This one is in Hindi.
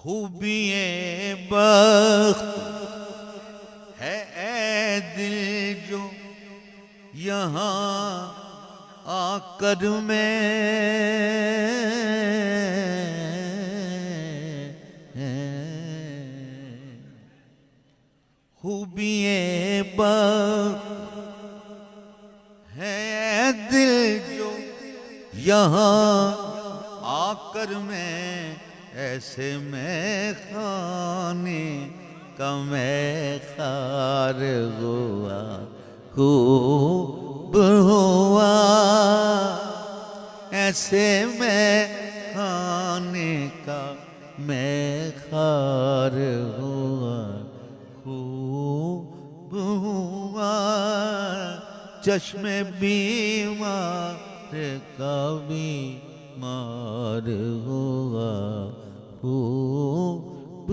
खूबिए बख्त है ए दिल जो यहाँ आकर मैं खूबिए बख्त है ए दिल जो यहाँ आकर मैं ऐसे मैं खाने का मैं खार हुआ खूब हुआ ऐसे मैं खाने का मैं खार हुआ खूब हुआ चश्मे बीमार का बीमार हुआ खूब